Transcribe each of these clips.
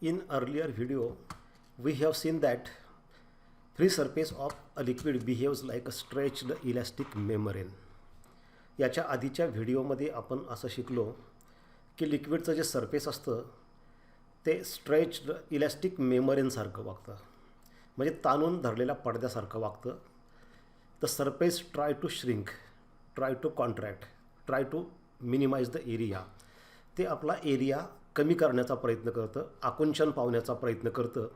In earlier video, we have seen that free surface of a liquid behaves like a stretched elastic membrane. याच्या आधीच्या व्हिडिओमध्ये आपण असं शिकलो की लिक्विडचं जे सरफेस असतं ते स्ट्रेच्ड इलॅस्टिक मेमरेनसारखं वागतं, म्हणजे ताणून धरलेल्या पडद्यासारखं वागतं. The surface try to shrink, try to contract, try to minimise the area. ते आपला एरिया कमी करण्याचा प्रयत्न करतं, आकुंचन पावण्याचा प्रयत्न करतं.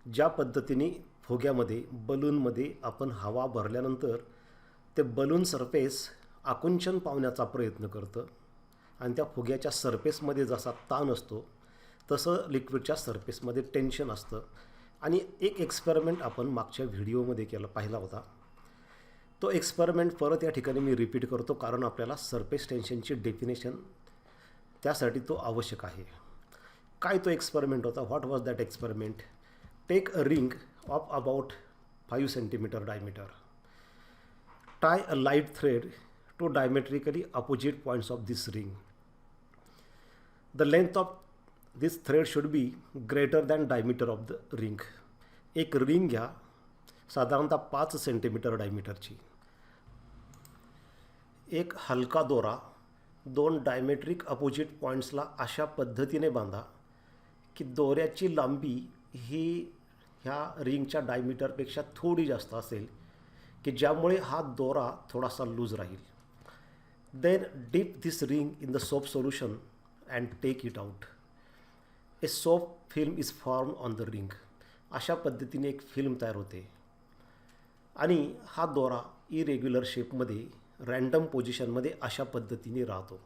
ज्या पद्धतीने फुग्यामध्ये बलूनमध्ये आपण हवा भरल्यानंतर ते बलून सरफेस आकुंचन पावण्याचा प्रयत्न करतं आणि त्या फुग्याच्या सरफेसमध्ये जसा ताण असतो तसं लिक्विडच्या सरफेसमध्ये टेन्शन असतं. आणि एक एक्सपेरिमेंट आपण मागच्या व्हिडिओमध्ये पाहिला होता. तो एक्सपेरिमेंट परत या ठिकाणी मी रिपीट करतो कारण आपल्याला सरफेस टेन्शनची डेफिनेशन त्यासाठी तो आवश्यक आहे. काय तो एक्सपेरिमेंट होता? What was that experiment? Take a ring of about 5 cm diameter. Tie a light thread to diametrically opposite points of this ring. The length of this thread should be greater than diameter of the ring. एक ring घ्या साधारणतः 5 cm डायमीटरची. एक हलका दोरा दोन dimetric opposite पॉईंट्सला अशा पद्धतीने बांधा की दोऱ्याची लांबी ही ह्या रिंगच्या डायमीटरपेक्षा थोडी जास्त असेल की ज्यामुळे हा दोरा थोडासा लूज राहील. Then dip this ring in the soap solution and take it out. A soap film is form on the ring. अशा पद्धतीने एक फिल्म तयार होते आणि हा दोरा इरेग्युलर शेपमध्ये रँडम पोझिशनमध्ये अशा पद्धतीने राहतो.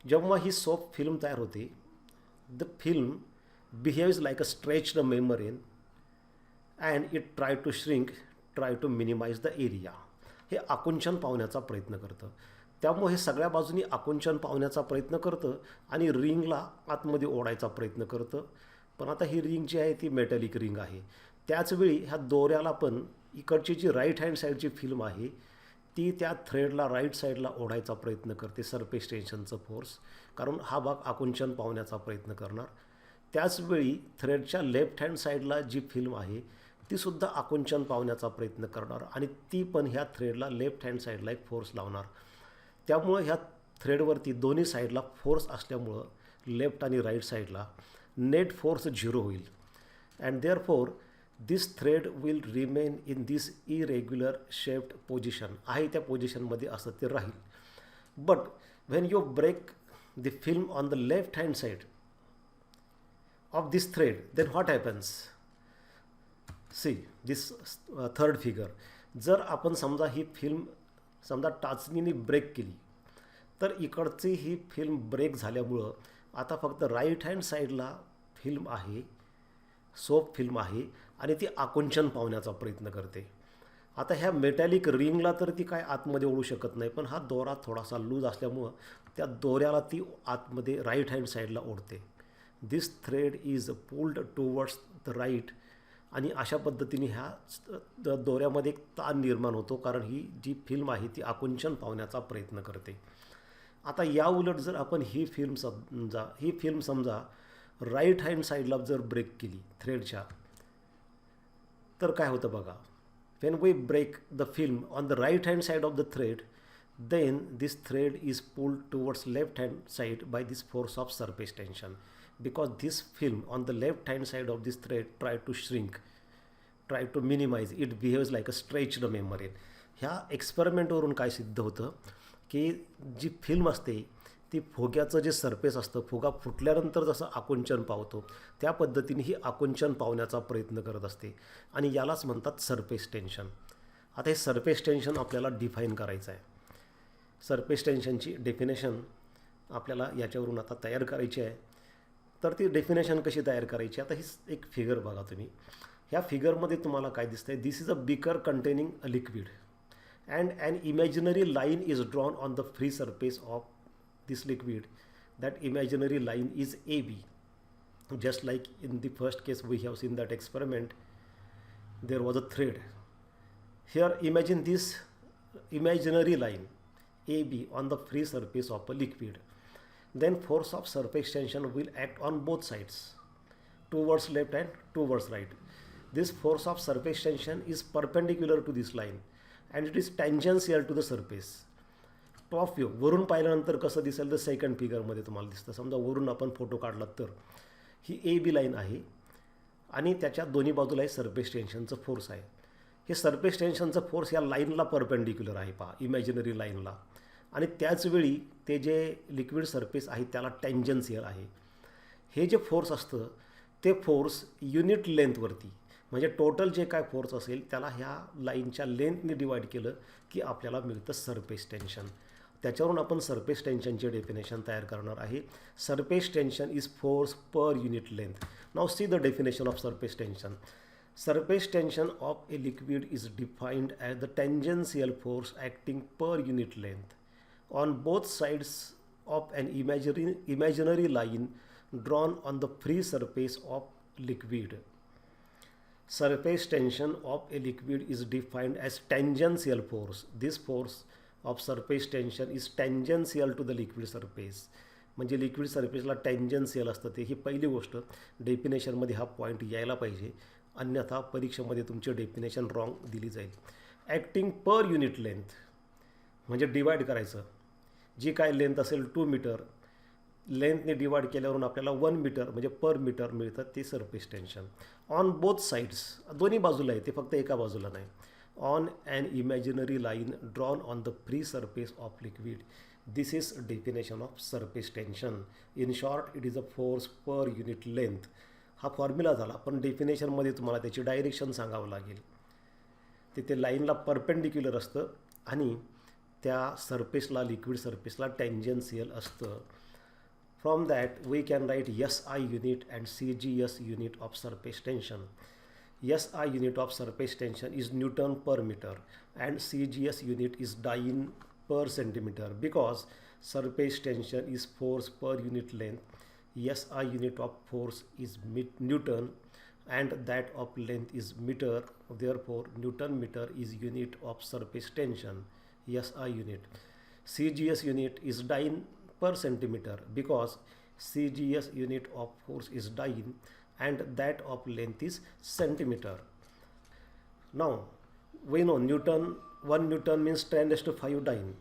जेव्हा ही सोप फिल्म तयार होते, the film behaves like a stretched membrane and it try to shrink, try to minimise the area. हे आकुंचन पावण्याचा प्रयत्न करतं. त्यामुळे हे सगळ्या बाजूनी आकुंचन पावण्याचा प्रयत्न करतं आणि रिंगला आतमध्ये ओढायचा प्रयत्न करतं. पण आता ही रिंग जी आहे ती मेटॅलिक रिंग आहे. त्याचवेळी ह्या दोऱ्याला पण इकडची जी राईट हँड साईडची फिल्म आहे ती त्या थ्रेडला राईट साईडला ओढायचा प्रयत्न करते, सरफेस टेन्शनचं फोर्स, कारण हा भाग आकुंचन पावण्याचा प्रयत्न करणार. त्याचवेळी थ्रेडच्या लेफ्ट हँड साईडला जी फिल्म आहे तीसुद्धा आकुंचन पावण्याचा प्रयत्न करणार आणि ती पण ह्या थ्रेडला लेफ्ट हँड साईडला एक फोर्स लावणार. त्यामुळं ह्या थ्रेडवरती दोन्ही साईडला फोर्स असल्यामुळं लेफ्ट आणि राईट साईडला नेट फोर्स 0 होईल. And therefore this thread will remain in this irregular shaped position. आहे त्या पोझिशनमध्ये असं ते राहील. But when you break the film on the left hand side of this thread, then what happens? See this third figure. जर आपण समजा ही film समजा टाचणीने ब्रेक केली तर इकडची ही फिल्म ब्रेक झाल्यामुळं आता फक्त राईट हँड साईडला फिल्म आहे, सोप फिल्म आहे आणि ती आकुंचन पावण्याचा प्रयत्न करते. आता ह्या मेटॅलिक रिंगला तर ती काय आतमध्ये ओढू शकत नाही, पण हा दोरा थोडासा लूज असल्यामुळं त्या दोऱ्याला ती आतमध्ये राईट हँड साईडला ओढते. This thread is pulled towards the right. आणि अशा पद्धतीने ह्या दोऱ्यामध्ये एक ताण निर्माण होतो कारण ही जी फिल्म आहे ती आकुंचन पावण्याचा प्रयत्न करते. आता या उलट जर आपण ही फिल्म समजा राईट हँड साईडला जर ब्रेक केली थ्रेडच्या, तर काय होतं बघा. When we break the film on the right hand side of the thread, then this thread is pulled towards left hand side by this force of surface tension. Because this film on the left hand side of this thread try to shrink, try to minimize, it behaves like a stretched membrane. ह्या एक्सपेरिमेंटवरून काय सिद्ध होतं की जी film असते ती फुग्याचं जे surface असतं, फुगा फुटल्यानंतर जसं आकुंचन पावतो त्या पद्धतीने ही आकुंचन पावण्याचा प्रयत्न करत असते आणि यालाच म्हणतात सरफेस टेन्शन. आता हे सरफेस टेन्शन आपल्याला डिफाईन करायचं आहे. सरफेस टेन्शनची डेफिनेशन आपल्याला याच्यावरून आता तयार करायची आहे. तर ती डेफिनेशन कशी तयार करायची? आता ही एक फिगर बघा तुम्ही. ह्या फिगरमध्ये तुम्हाला काय दिसतंय? This is a beaker containing a liquid and an imaginary line is drawn on the free surface of this liquid. That imaginary line is AB. Just like in the first case we have seen that experiment, there was a thread. Here imagine this imaginary line AB on the free surface of a liquid. Then force of surface tension will act on both sides. towards left and towards right. This force of surface tension is perpendicular to this line and it is tangential to the surface. Top view वरून पाहिल्यानंतर कसं दिसेल तर second फिगरमध्ये तुम्हाला दिसतं. समजा वरून आपण फोटो काढला तर ही ए बी लाईन आहे आणि त्याच्या दोन्ही बाजूला हे सरफेस टेन्शनचं फोर्स आहे. हे सरफेस टेन्शनचं फोर्स या लाईनला परपेंडिक्युलर आहे पहा, इमॅजिनरी लाईनला, आणि त्याचवेळी ते जे लिक्विड सरफेस आहे त्याला टँजन्शियल आहे. हे जे फोर्स असतं ते फोर्स युनिट लेंथवरती, म्हणजे टोटल जे काय फोर्स असेल त्याला ह्या लाईनच्या लेंथने डिवाईड केलं की आपल्याला मिळतं सरफेस टेन्शन. त्याच्यावरून आपण सरफेस टेन्शनचे डेफिनेशन तयार करणार आहे. Surface tension is force per unit length. Now see the definition of surface tension. Surface tension of a liquid is defined as the tangential force acting per unit length on both sides of an imaginary line drawn on the free surface of liquid. Surface tension of a liquid is defined as tangential force. This force of surface tension is tangential to the liquid surface. म्हणजे liquid सरफेसला tangential असतं ते. ही पहिली गोष्ट डेफिनेशनमध्ये हा point यायला पाहिजे, अन्यथा परीक्षेमध्ये तुमची डेफिनेशन रॉंग दिली जाईल. ॲक्टिंग पर युनिट लेंथ म्हणजे डिवाईड करायचं. जी काय लेंथ असेल 2 मीटर, लेंथने डिवाईड केल्यावरून आपल्याला 1 मीटर म्हणजे पर मीटर मिळतं, ते surface tension. On both sides, दोन्ही बाजूला आहे ते, फक्त एका बाजूला नाही. On an imaginary line drawn on the free surface of liquid. This is definition of surface tension. In short, it is a force per unit length. हा formula झाला, पण डेफिनेशनमध्ये तुम्हाला त्याची डायरेक्शन सांगावं लागेल. तिथे लाईनला परपेंडिक्युलर असतं आणि त्या सरफेसला, लिक्विड सरफेसला टँजन्शियल असतं. From that we can write SI unit and CGS unit of surface tension. SI unit of surface tension is Newton per meter and CGS unit is Dyne per centimeter. Because surface tension is force per unit length, SI unit of force is Newton and that of length is meter. Therefore, Newton meter is unit of surface tension, SI unit. CGS unit is Dyne per centimeter because CGS unit of force is Dyne and that of length is centimeter. Now, we know Newton, 1 Newton means 10 raised to 5 Dyne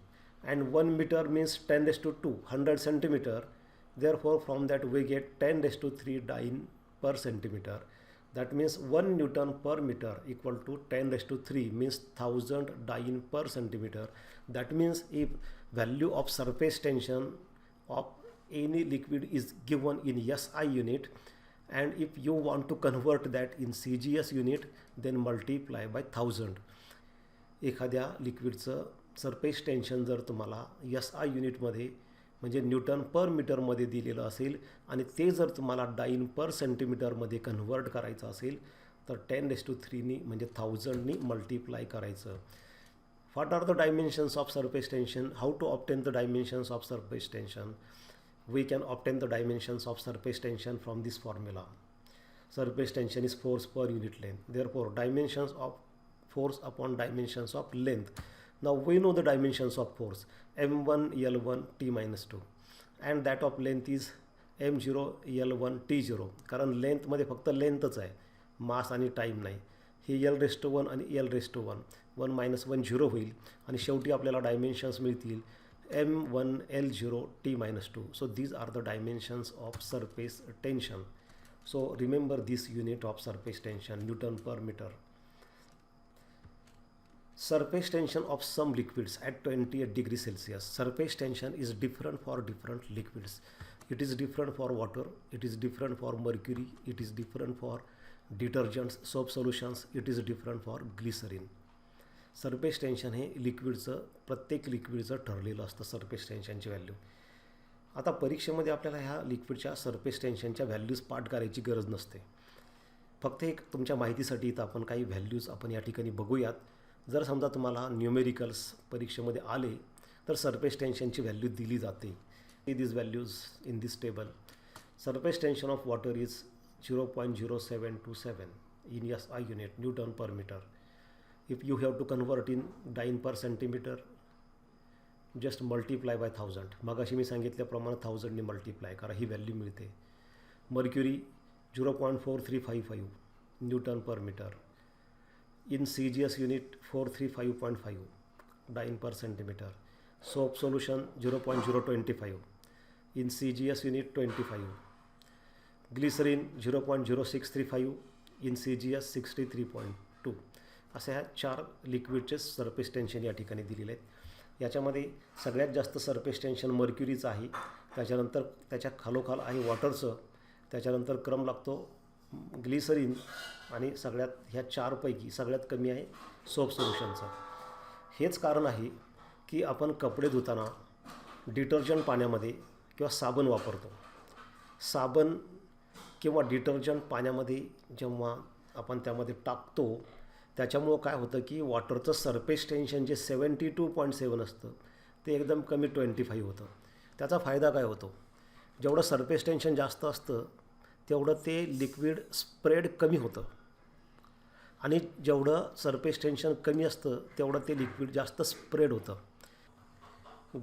and 1 meter means 10 raised to 2, 100 centimeter. Therefore, from that we get 10 raised to 3 Dyne per centimeter. That means 1 Newton per meter equal to 10 raised to 3 means 1000 Dyne per centimeter. That means if value of surface tension of any liquid is given in SI unit, and if you want to convert that in CGS unit, then multiply by 1000. एखाद्या लिक्विडचं surface tension जर तुम्हाला SI युनिटमध्ये म्हणजे Newton पर मीटरमध्ये दिलेलं असेल आणि ते जर तुम्हाला डाईन पर सेंटीमीटरमध्ये कन्व्हर्ट करायचं असेल तर 10⁻³ म्हणजे 1000 मल्टिप्लाय करायचं. What are the dimensions of surface tension? How to obtain the dimensions of surface tension? We can obtain the dimensions of surface tension from this formula. Surface tension is force per unit length. Therefore, dimensions of force upon dimensions of length. Now we know the dimensions of force m1 L1 T-2 and that of length is m0 L1 T0. कारण लेंथमध्ये फक्त लेंथच आहे, मास आणि time नाही. ही L⁻⁴ आणि L⁻⁴, 1 - 1 0 होईल आणि शेवटी आपल्याला डायमेन्शन्स मिळतील m1 L0 T-2. So these are the dimensions of surface tension. So remember this unit of surface tension, Newton per meter. Surface tension of some liquids at 28 degrees Celsius. Surface tension is different for different liquids. It is different for water, it is different for mercury, it is different for detergents, soap solutions, it is different for glycerin. Surface tension हे लिक्विडचं, प्रत्येक लिक्विडचं ठरलेलं असतं surface टेन्शनची value. आता परीक्षेमध्ये आपल्याला ह्या लिक्विडच्या surface टेन्शनच्या values पाठ करायची गरज नसते. फक्त एक तुमच्या माहितीसाठी इथं आपण काही व्हॅल्यूज आपण या ठिकाणी बघूयात. जर समजा तुम्हाला न्यूमेरिकल्स परीक्षेमध्ये आले तर सरफेस टेन्शनची व्हॅल्यू दिली जाते. This values in this table. Surface tension of water is 0.0727 in SI unit, Newton per meter. If you have to convert in Dyne per centimeter, just multiply by 1000. मगाशी मी सांगितल्याप्रमाणे 1000 ने multiply करा, ही value मिळते. Mercury 0.4355 Newton per meter. In CGS unit 435.5 dyne per centimeter. Soap solution 0.025 in CGS unit 25. Glycerin 0.0635 in CGS 63.2. असे ह्या 4 लिक्विडचे surface tension या ठिकाणी दिलेले आहेत. याच्यामध्ये सगळ्यात जास्त सरफेस टेन्शन मर्क्युरीचं आहे, त्याच्यानंतर त्याच्या खालोखाल आहे वॉटरचं, त्याच्यानंतर क्रम लागतो ग्लिसरीन आणि सगळ्यात ह्या 4 पैकी सगळ्यात कमी आहे सोप सोल्युशनचं. हेच कारण आहे की आपण कपडे धुताना डिटर्जंट पाण्यामध्ये किंवा साबण वापरतो. साबण किंवा डिटर्जंट पाण्यामध्ये जेव्हा आपण त्यामध्ये टाकतो त्याच्यामुळं काय होतं की वॉटरचं सरफेस टेन्शन जे 72.7 असतं ते एकदम कमी 25 होतं. त्याचा फायदा काय होतो, जेवढं सरफेस टेन्शन जास्त असतं तेवढं ते लिक्विड स्प्रेड कमी होतं आणि जेवढं सरफेस टेन्शन कमी असतं तेवढं ते लिक्विड जास्त स्प्रेड होतं.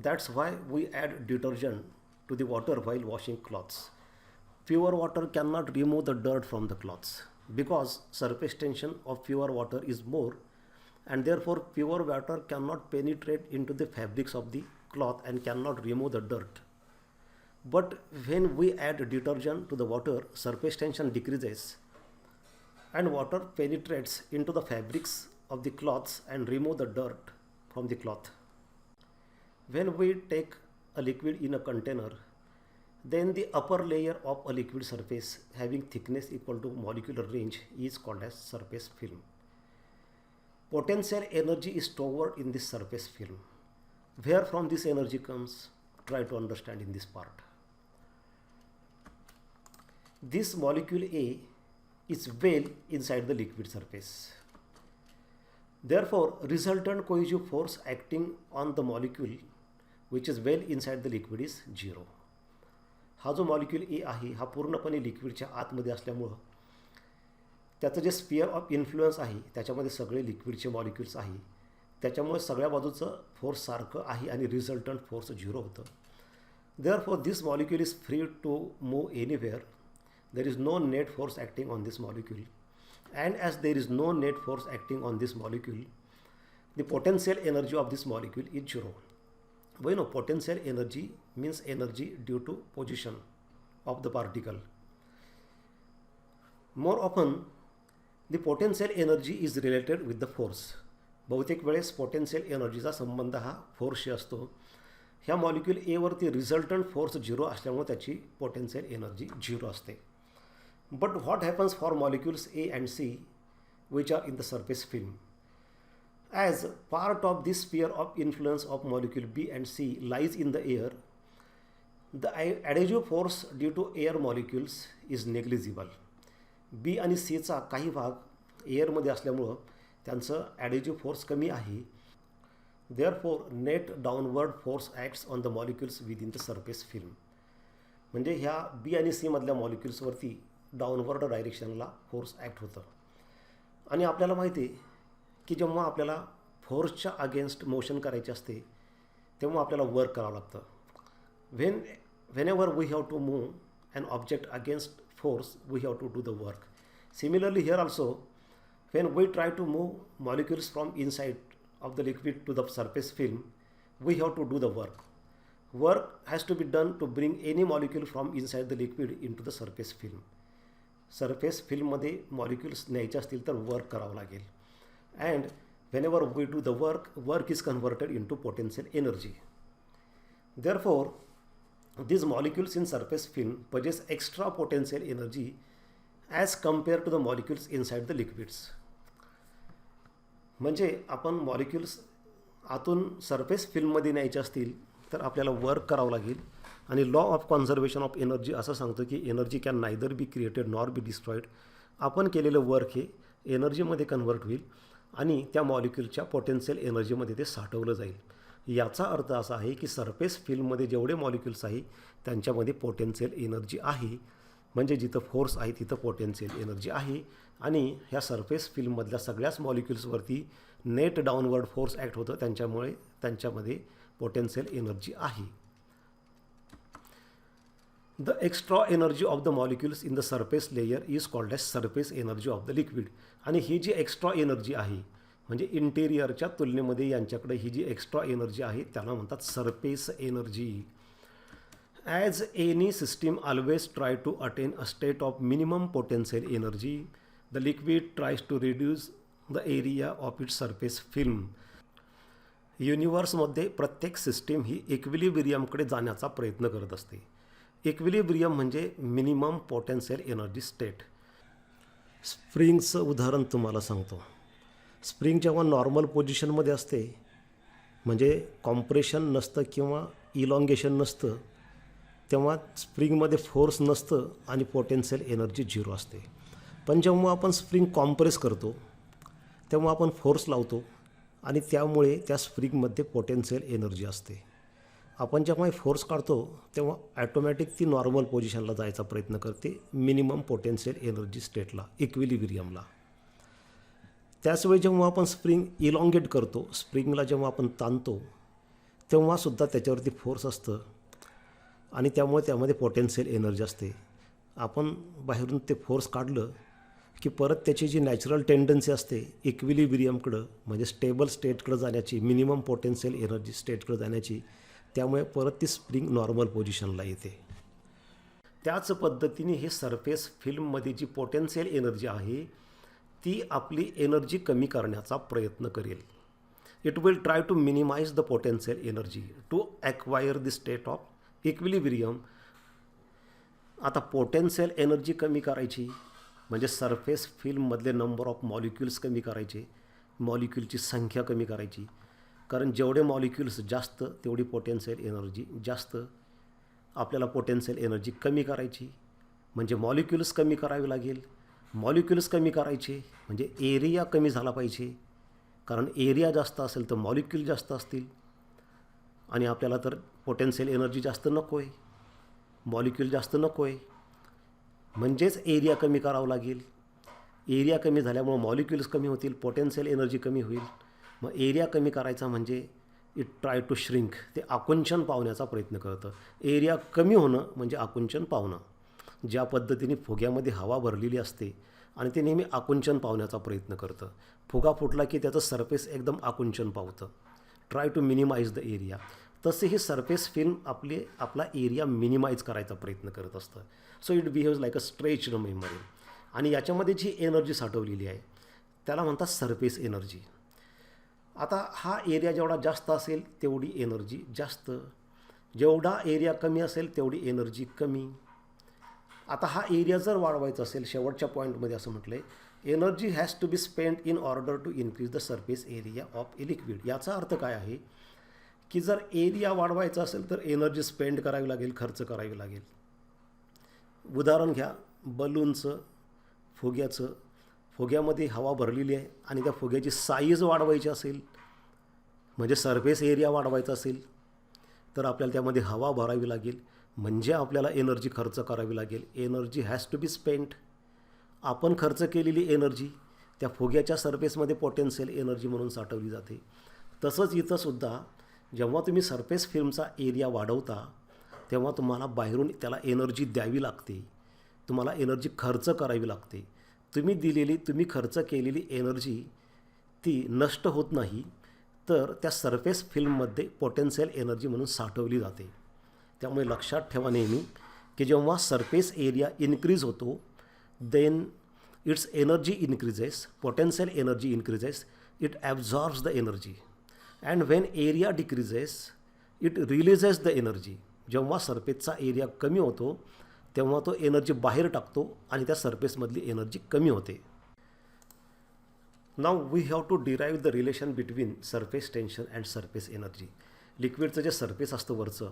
That's why we add detergent to the water while washing clothes. Pure water can not remove the dirt from the clothes because surface tension of pure water is more and therefore pure water cannot penetrate into the fabrics of the cloth and cannot remove the dirt. But when we add detergent to the water, surface tension decreases and water penetrates into the fabrics of the cloths and remove the dirt from the cloth. When we take a liquid in a container, then the upper layer of a liquid surface having thickness equal to molecular range is called as surface film. Potential energy is stored in this surface film. Where from this energy comes? Try to understand in this part. This molecule A is well inside the liquid surface. Therefore, resultant cohesive force acting on the molecule which is well inside the liquid is 0. हा जो molecule ए आहे हा पूर्णपणे लिक्विडच्या आतमध्ये असल्यामुळं त्याचं जे sphere of influence आहे त्याच्यामध्ये सगळे लिक्विडचे मॉलिक्युल्स आहे, त्याच्यामुळे सगळ्या बाजूचं फोर्स सारखं आहे आणि रिझल्टंट फोर्स 0 होतं. Therefore this molecule is free to move anywhere. There is no net force acting on this molecule and as there is no net force acting on this molecule the potential energy of this molecule is 0. We know potential energy means energy due to position of the particle. More often, the potential energy is related with the force. बहुतेक वेळेस potential एनर्जीचा संबंध हा फोर्सशी असतो. ह्या molecule ए वरती resultant force 0 असल्यामुळे त्याची potential energy 0 असते. But what happens for molecules A and C which are in the surface film? As part of this sphere of influence of molecule B and C lies in the air, the adhesive force due to air molecules is negligible. B आणि C चा काही भाग एअरमध्ये असल्यामुळं त्यांचं ॲडेजिव्ह force कमी आहे. Therefore, net downward force acts on the molecules within the surface film. म्हणजे ह्या B आणि C मधल्या मॉलिक्युल्सवरती डाऊनवर्ड डायरेक्शनला फोर्स ॲक्ट होतं. आणि आपल्याला माहिती आहे की जेव्हा आपल्याला फोर्सच्या अगेन्स्ट मोशन करायचे असते तेव्हा आपल्याला वर्क करावं लागतं. whenever we have to move an object against force, we have to do the work. Similarly, here also, when we try to move molecules from inside of the liquid to the surface film, we have to do the work. Work has to be done to bring any molecule from inside the liquid into the surface film. Surface film मध्ये molecules न्यायचे असतील तर work करावं लागेल. And whenever we do the work, work is converted into potential energy. Therefore, these molecules in surface film possess extra potential energy as compared to the molecules inside the liquids. म्हणजे आपण molecules आतून surface फिल्ममध्ये न्यायचे असतील तर आपल्याला work करावं लागेल. आणि law of conservation of energy असं सांगतं की energy can neither be created nor be destroyed. आपण केलेलं वर्क हे एनर्जीमध्ये कन्व्हर्ट होईल आणि त्या मॉलिक्यूलच्या पोटेन्शियल एनर्जीमध्ये ते साठवलं जाईल. याचा अर्थ असा आहे की सरफेस फिल्ममध्ये जेवढे मॉलिक्युल्स आहे त्यांच्यामध्ये पोटेन्शियल एनर्जी आहे. म्हणजे जिथं फोर्स आहे तिथं पोटेन्शियल एनर्जी आहे आणि ह्या सरफेस फिल्ममधल्या सगळ्याच मॉलिक्युल्सवरती नेट डाऊनवर्ड फोर्स ॲक्ट होतं, त्यांच्यामुळे त्यांच्यामध्ये पोटेन्शियल एनर्जी आहे. The extra energy of the molecules in the surface layer is called as surface energy of the liquid. आणि ही जी एक्स्ट्रा एनर्जी आहे म्हणजे इंटेरियरच्या तुलनेमध्ये यांच्याकडे ही जी एक्स्ट्रा एनर्जी आहे त्याला म्हणतात surface energy. As any system always try to attain a state of minimum potential energy, the liquid tries to reduce the area of its surface film. युनिवर्समध्ये प्रत्येक सिस्टीम ही इक्विलिब्रियमकडे जाण्याचा प्रयत्न करत असते. इक्विलिब्रियम म्हणजे मिनिमम पोटेन्शियल एनर्जी स्टेट. स्प्रिंगचं उदाहरण तुम्हाला सांगतो. Spring जेव्हा नॉर्मल पोझिशनमध्ये असते म्हणजे कॉम्प्रेशन नसतं किंवा इलॉंगेशन नसतं तेव्हा स्प्रिंगमध्ये फोर्स नसतं आणि पोटेन्शियल एनर्जी 0 असते. पण जेव्हा आपण स्प्रिंग कॉम्प्रेस करतो तेव्हा आपण फोर्स लावतो आणि त्यामुळे त्या स्प्रिंगमध्ये पोटेन्शियल एनर्जी असते. आपण जेव्हा फोर्स काढतो तेव्हा ॲटोमॅटिक ती नॉर्मल पोझिशनला जायचा प्रयत्न करते मिनिमम पोटेन्शियल एनर्जी स्टेटला इक्विलिब्रियमला. त्याचवेळी जेव्हा आपण स्प्रिंग इलॉंगेट करतो स्प्रिंगला जेव्हा आपण ताणतो तेव्हासुद्धा त्याच्यावरती फोर्स असतं आणि त्यामुळे त्यामध्ये पोटेन्शियल एनर्जी असते. आपण बाहेरून ते फोर्स काढलं की परत त्याची जी नॅचरल टेंडन्सी असते इक्विलिब्रियमकडं म्हणजे स्टेबल स्टेटकडं जाण्याची मिनिमम पोटेन्शियल एनर्जी स्टेटकडं जाण्याची त्यामुळे परत ती स्प्रिंग नॉर्मल पोझिशनला येते. त्याच पद्धतीने हे सरफेस फिल्ममध्ये जी पोटेन्शियल एनर्जी आहे ती आपली एनर्जी कमी करण्याचा प्रयत्न करेल. It will try to minimise the potential energy to acquire the state of equilibrium. आता पोटेन्शियल एनर्जी कमी करायची म्हणजे सरफेस फिल्ममधले नंबर ऑफ मॉलिक्युल्स कमी करायचे, मॉलिक्युलची संख्या कमी करायची. कारण जेवढे मॉलिक्युल्स जास्त तेवढी पोटेन्शियल एनर्जी जास्त. आपल्याला पोटेन्शियल एनर्जी कमी करायची म्हणजे मॉलिक्युल्स कमी करावे लागेल. मॉलिक्युल्स कमी करायचे म्हणजे एरिया कमी झाला पाहिजे. कारण एरिया जास्त असेल तर मॉलिक्युल जास्त असतील आणि आपल्याला तर पोटेन्शियल एनर्जी जास्त नको आहे, मॉलिक्युल जास्त नको आहे. म्हणजेच एरिया कमी करावं लागेल. एरिया कमी झाल्यामुळं मॉलिक्युल्स कमी होतील, पोटेन्शियल एनर्जी कमी होईल. मग एरिया कमी करायचा म्हणजे इट ट्राय टू श्रिंक, ते आकुंचन पावण्याचा प्रयत्न करतं. एरिया कमी होणं म्हणजे आकुंचन पावणं. ज्या पद्धतीने फुग्यामध्ये हवा भरलेली असते आणि ते नेहमी आकुंचन पावण्याचा प्रयत्न करतं. फुगा फुटला की त्याचं सरफेस एकदम आकुंचन पावतं. Try to minimise the area. तसे ही सरफेस फिल्म आपला एरिया मिनिमाइज करायचा प्रयत्न करत असतं. So it behaves like a stretched memory. आणि याच्यामध्ये जी एनर्जी साठवलेली आहे त्याला म्हणतात सरफेस एनर्जी. आता हा एरिया जेवढा जास्त असेल तेवढी एनर्जी जास्त, जेवढा एरिया कमी असेल तेवढी एनर्जी कमी. आता हा एरिया जर वाढवायचा असेल शेवटच्या पॉईंटमध्ये असं म्हटलं आहे energy has to be spend in order to increase the surface area of a liquid. याचा अर्थ काय आहे की जर एरिया वाढवायचा असेल तर एनर्जी स्पेंड करावी लागेल, खर्च करावी लागेल. उदाहरण घ्या बलूनचं, फुग्याचं. फुग्यामध्ये हवा भरलेली आहे आणि त्या फुग्याची साईज वाढवायची असेल म्हणजे सरफेस एरिया वाढवायचा असेल तर आपल्याला त्यामध्ये हवा भरावी लागेल म्हणजे आपल्याला एनर्जी खर्च करावी लागेल. Energy has to be spent. आपण खर्च केलेली एनर्जी त्या फुग्याच्या सरफेसमध्ये पोटेन्शियल एनर्जी म्हणून साठवली जाते. तसंच इथंसुद्धा जेव्हा तुम्ही सरफेस फिल्मचा एरिया वाढवता तेव्हा तुम्हाला बाहेरून त्याला एनर्जी द्यावी लागते, तुम्हाला एनर्जी खर्च करावी लागते. तुम्ही खर्च केलेली एनर्जी ती नष्ट होत नाही तर त्या सरफेस फिल्ममध्ये पोटेन्शियल एनर्जी म्हणून साठवली जाते. त्यामुळे लक्षात ठेवा नेहमी की जेव्हा सरफेस एरिया इन्क्रीज होतो then its energy increases, potential energy increases, it absorbs the energy. And when area decreases it releases the energy. जेव्हा सरफेसचा एरिया कमी होतो तेव्हा तो एनर्जी बाहेर टाकतो आणि त्या सरफेसमधली एनर्जी कमी होते. Now we have to derive the relation between surface tension and surface energy. लिक्विडचं जे सरफेस असतं वरचं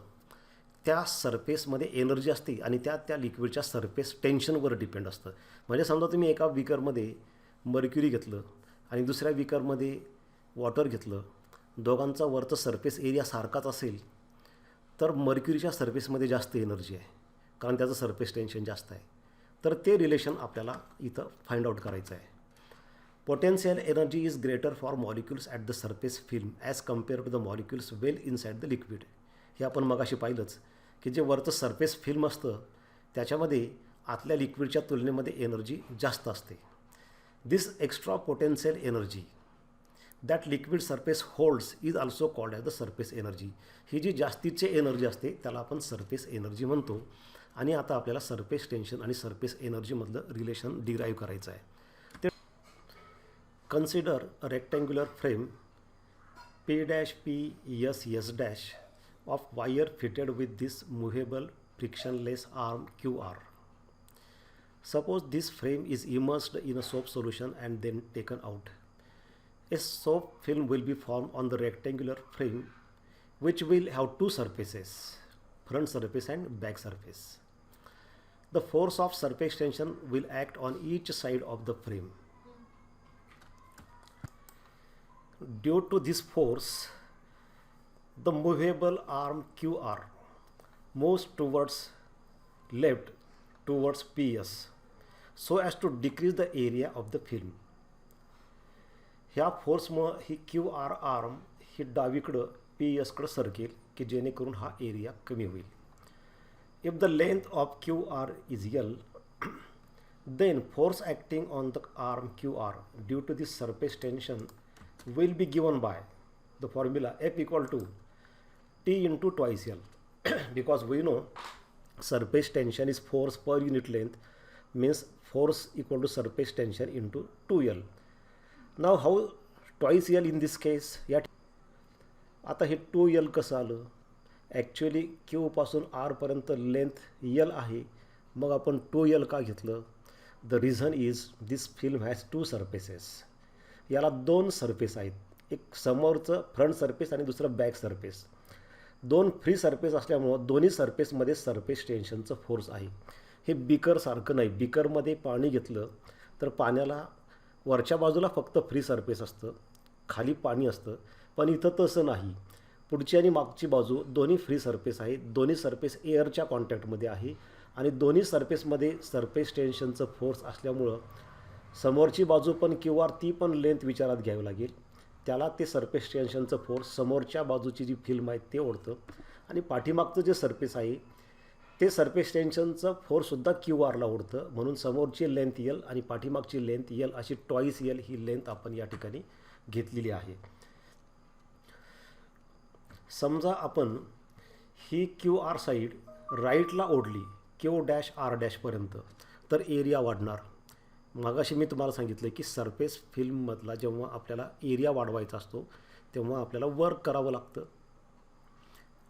त्या सरफेसमध्ये एनर्जी असते आणि त्या लिक्विडच्या सरफेस टेन्शनवर डिपेंड असतं. म्हणजे समजा तुम्ही एका बीकरमध्ये मर्क्युरी घेतलं आणि दुसऱ्या बीकरमध्ये वॉटर घेतलं, दोघांचा वरचा सरफेस एरिया सारखाच असेल तर मर्क्युरीच्या सरफेसमध्ये जास्त एनर्जी आहे कारण त्याचं सरफेस टेन्शन जास्त आहे. तर ते रिलेशन आपल्याला इथं फाइंड आउट करायचं आहे. Potential energy is greater for molecules at the surface film as compare to the molecules well inside the liquid. हे आपण मगाशी पाहिलंच की जे वरचं सरफेस फिल्म असतं त्याच्यामध्ये आतल्या लिक्विडच्या तुलनेमध्ये एनर्जी जास्त असते. This extra potential energy that liquid surface holds is also called as the surface energy. ही जी जास्तीची एनर्जी असते त्याला आपण सरफेस एनर्जी म्हणतो. आणि आता आपल्याला सरफेस टेन्शन आणि सरफेस एनर्जीमधलं रिलेशन डिराईव्ह करायचं आहे. ते consider a rectangular frame P'(PS') of wire fitted with this movable frictionless arm QR. Suppose this frame is immersed in a soap solution and then taken out. A soap film will be formed on the rectangular frame, which will have two surfaces, front surface and back surface. The force of surface tension will act on each side of the frame. Due to this force, the movable arm QR moves towards left towards PS so as to decrease the area of the film. ह्या फोर्समुळं ही QR arm ही डावीकडं PS कडं सरकेल की जेणेकरून हा area कमी होईल. If the length of QR is L, then force acting on the arm QR due to this surface tension will be given by the formula F equal to T into twice L. Because we know surface tension is force per unit length, means force equal to surface tension into 2L. Now how twice L in this case? आता हे 2L कसं आलं? Actually Q पासून R पर्यंत length L आहे, मग आपण 2L का घेतलं? The reason is this film has to surfaces. याला दोन सरफेस आहेत, एक समोरचं फ्रंट सरफेस आणि दुसरं बॅक सरफेस. दोन फ्री सरफेस असल्यामुळं दोन्ही सरफेसमध्ये सरफेस टेन्शनचं फोर्स आहे. हे बिकरसारखं नाही. बिकरमध्ये पाणी घेतलं तर पाण्याला वरच्या बाजूला फक्त फ्री सरफेस असतं, खाली पाणी असतं. पण इथं तसं नाही. पुढची आणि मागची बाजू दोन्ही फ्री सरफेस आहे. दोन्ही सरफेस एअरच्या कॉन्टॅक्टमध्ये आहे आणि दोन्ही सरफेसमध्ये सरफेस टेन्शनचं फोर्स असल्यामुळं समोरची बाजू पण QR ती पण लेंथ विचारात घ्यावी लागेल. त्याला ते सरफेस टेन्शनचं फोर्स समोरच्या बाजूची जी फिल्म आहे ते ओढतं आणि पाठीमागचं जे सरफेस आहे ते सरफेस टेन्शनचं फोर्ससुद्धा QRला ओढतं. म्हणून समोरची लेंथ L आणि पाठीमागची लेंथ L अशी ट्वाईस L ही लेंथ आपण या ठिकाणी घेतलेली आहे. समजा आपण ही QR साईड राईटला ओढली Q'(R') पर्यंत, तर एरिया वाढणार. मगाशी मी तुम्हाला सांगितलं की सरफेस फिल्ममधला जेव्हा आपल्याला एरिया वाढवायचा असतो तेव्हा आपल्याला वर्क करावं लागतं.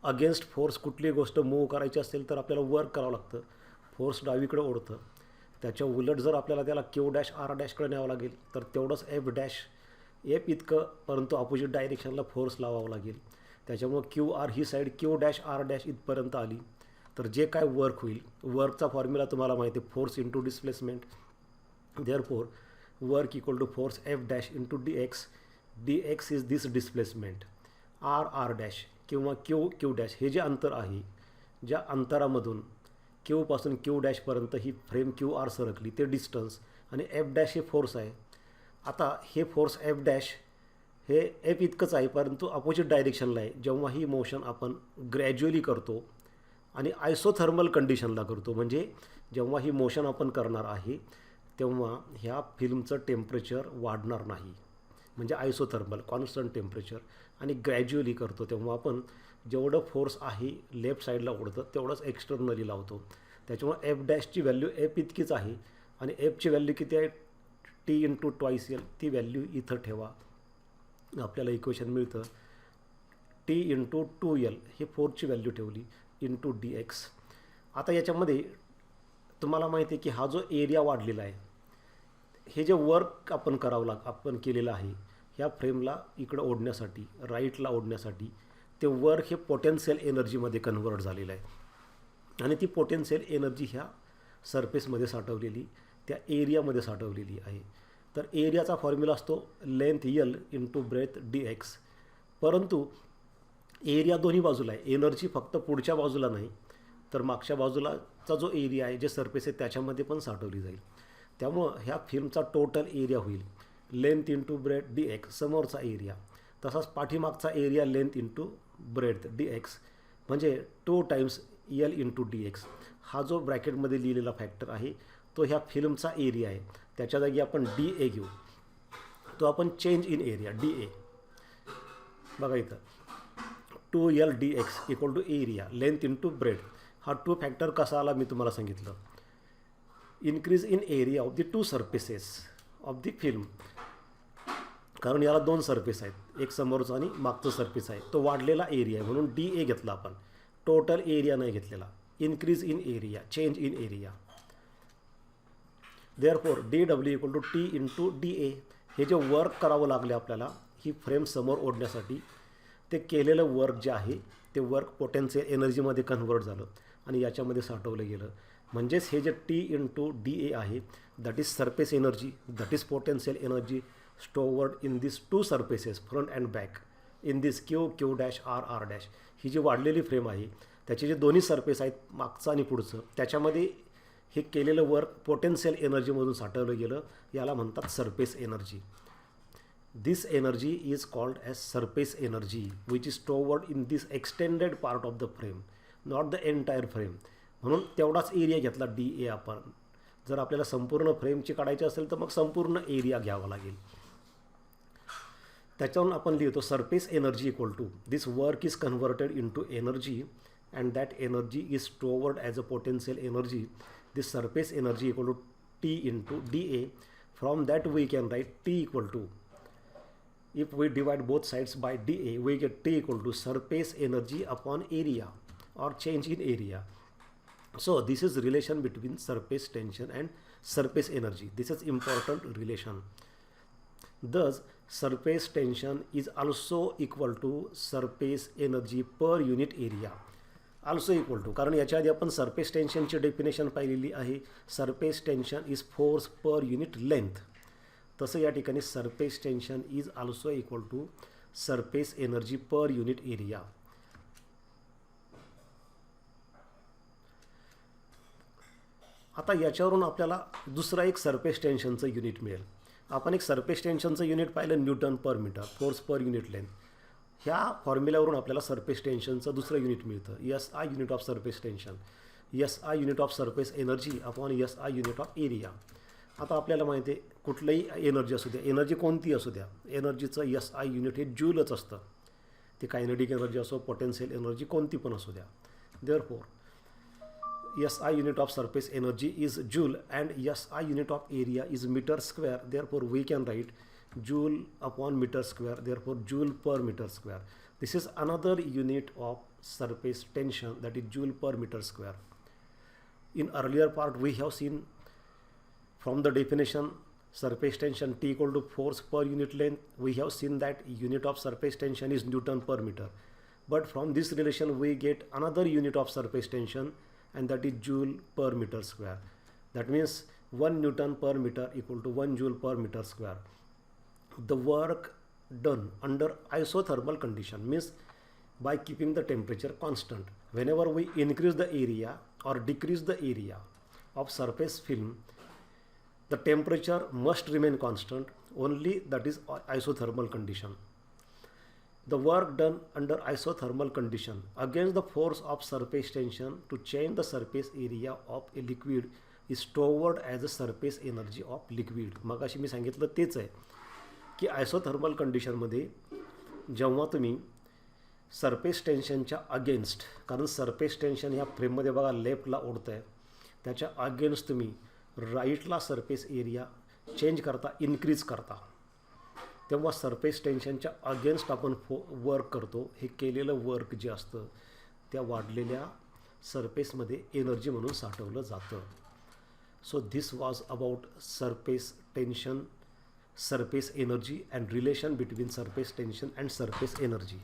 अगेन्स्ट फोर्स कुठली गोष्ट मूव्ह करायची असेल तर आपल्याला वर्क करावं लागतं. फोर्स डावीकडे ओढतं, त्याच्या उलट जर आपल्याला त्याला Q'(R') न्यावं लागेल तर तेवढंच F इतकं परंतु अपोजिट डायरेक्शनला फोर्स लावावं लागेल. त्याच्यामुळं QR ही साईड Q'(R') इथपर्यंत आली तर जे काय वर्क होईल, वर्कचा फॉर्म्युला तुम्हाला माहिती आहे, force into displacement. Therefore, work equal to force F' into dx. dx is this displacement. R' किंवा Q' हे जे अंतर आहे, ज्या अंतरामधून Q पासून Q' पर्यंत ही फ्रेम QR सरकली ते डिस्टन्स आणि F' हे फोर्स आहे. आता हे फोर्स F' हे F इतकंच आहे परंतु अपोजिट डायरेक्शनला आहे. जेव्हा ही मोशन आपण ग्रॅज्युअली करतो आणि आयसोथर्मल कंडिशनला करतो, म्हणजे जेव्हा ही मोशन आपण करणार आहे तेव्हा ह्या फिल्मचं टेम्परेचर वाढणार नाही, म्हणजे आयसोथर्मल कॉन्स्टंट टेम्परेचर. आणि ग्रॅज्युअली करतो तेव्हा आपण जेवढं फोर्स आहे लेफ्ट साईडला ओढतं तेवढंच एक्सटर्नली लावतो. त्याच्यामुळे F' व्हॅल्यू F इतकीच आहे आणि Fची व्हॅल्यू किती आहे? T into twice L. ती व्हॅल्यू इथं ठेवा, आपल्याला इक्वेशन मिळतं T इंटू 2L. हे फोर्सची व्हॅल्यू ठेवली इंटू dx. आता याच्यामध्ये तुम्हाला माहिती आहे की हा जो एरिया वाढलेला आहे, हे जे वर्क आपण आपण केलेलं आहे ह्या फ्रेमला इकडं ओढण्यासाठी, राईटला ओढण्यासाठी, ते वर्क हे पोटेन्शियल एनर्जीमध्ये कन्व्हर्ट झालेलं आहे. आणि ती पोटेन्शियल एनर्जी ह्या सरफेसमध्ये साठवलेली, त्या एरियामध्ये साठवलेली आहे. तर एरियाचा फॉर्म्युला असतो length L into breadth dx. परंतु एरिया दोन्ही बाजूला आहे. एनर्जी फक्त पुढच्या बाजूला नाही तर मागच्या बाजूलाचा जो एरिया आहे, जे सरफेस आहे त्याच्यामध्ये पण साठवली जाईल. त्यामुळं ह्या फिल्मचा टोटल एरिया होईल लेंथ इंटू ब्रेथ dx, समोरचा एरिया. तसाच पाठीमागचा area length into breadth dx, म्हणजे 2 times L into D x. हा जो ब्रॅकेटमध्ये लिहिलेला फॅक्टर आहे तो ह्या फिल्मचा एरिया आहे. त्याच्या जागी आपण डी ए घेऊ. तो आपण change in area D A. बघा इथं 2L dx equal to area length into breadth. हा टू फॅक्टर कसा आला मी तुम्हाला सांगितलं. Increase in area of the two surfaces of the film. कारण याला दोन सरफेस आहेत, एक समोरचा आणि मागचं सरफेस आहे. तो वाढलेला एरिया आहे म्हणून डी ए घेतला आपण, टोटल एरिया नाही घेतलेला. Increase in area, change in area. Therefore D W equal to T into D A. हे जे वर्क करावं लागले आपल्याला ही फ्रेम समोर ओढण्यासाठी, ते केलेलं वर्क जे आहे ते वर्क पोटेन्शियल एनर्जीमध्ये कन्व्हर्ट झालं आणि याच्यामध्ये साठवलं गेलं. म्हणजेच हे जे टी इंटू डी ए आहे that is surface energy, that is potential energy stored in this two surfaces front and back in this Q Q dash R R dash. ही जी वाढलेली फ्रेम आहे त्याचे जे दोन्ही सरफेस आहेत मागचं आणि पुढचं, त्याच्यामध्ये हे केलेलं वर्क पोटेन्शियल एनर्जीमधून साठवलं गेलं. याला म्हणतात surface energy. This energy is called as surface energy which is stored in this extended part of the frame, not the entire frame. म्हणून तेवढाच एरिया घेतला डी ए आपण. जर आपल्याला संपूर्ण फ्रेमची काढायची असेल तर मग संपूर्ण एरिया घ्यावा लागेल. त्याच्यावरून आपण लिहितो surface energy equal to this work is converted into energy and that energy is stored as a potential energy. This surface energy equal to T into D A. From that we can write T equal to, if we divide both sides by dA we get T equal to surface energy upon area or change in area. So this is relation between surface tension and surface energy. This is important relation. Thus surface tension is also equal to surface energy per unit area. Also equal to, कारण याच्या आधी आपण surface टेन्शनची definition पाहिलेली आहे. Surface tension is force per unit length. तसं या ठिकाणी surface tension is also equal to surface energy per unit area. आता याच्यावरून आपल्याला दुसरा एक सरफेस टेन्शनचं युनिट मिळेल. आपण एक सरफेस टेन्शनचं युनिट पाहिलं newton per metre, force per unit length. ह्या फॉर्म्युल्यावरून आपल्याला सरफेस टेन्शनचं दुसरं युनिट मिळतं, S I unit of surface tension. S I unit of surface energy upon S I unit of area. आता आपल्याला माहिती आहे कुठलंही एनर्जी असू द्या, एनर्जी कोणती असू द्या, एनर्जीचं एस आय युनिट हे जूलच असतं. ती कायनेटिक एनर्जी असो, पोटेन्शियल एनर्जी कोणती पण असू द्या. Therefore S I unit of surface energy is joule and S I unit of area is metre square. Therefore we can write joule upon metre square. Therefore joule per metre square. This is another unit of surface tension that is joule per metre square. In earlier part we have seen from the definition surface tension T equal to force per unit length, we have seen that unit of surface tension is Newton per meter. But from this relation we get another unit of surface tension and that is Joule per meter square. That means 1 Newton per meter equal to 1 Joule per meter square. The work done under isothermal condition means by keeping the temperature constant. Whenever we increase the area or decrease the area of surface film, the temperature must remain constant, only that is isothermal condition. The work done under isothermal condition against the force of surface tension to change the surface area of a liquid is stored as a surface energy of liquid. मगाशी मी सांगितलं तेच आहे की isothermal कंडिशनमध्ये जेव्हा तुम्ही surface टेन्शनच्या against, कारण surface tension ह्या फ्रेममध्ये बघा लेफ्टला ओढतं आहे, त्याच्या अगेन्स्ट तुम्ही राईटला सरफेस एरिया चेंज करता, इन्क्रीज करता, तेव्हा सरफेस टेन्शनच्या अगेन्स्ट आपण वर्क करतो. हे केलेलं वर्क जे असतं त्या वाढलेल्या सरफेसमध्ये एनर्जी म्हणून साठवलं जातं. So this was about surface tension, surface energy and relation between surface tension and surface energy.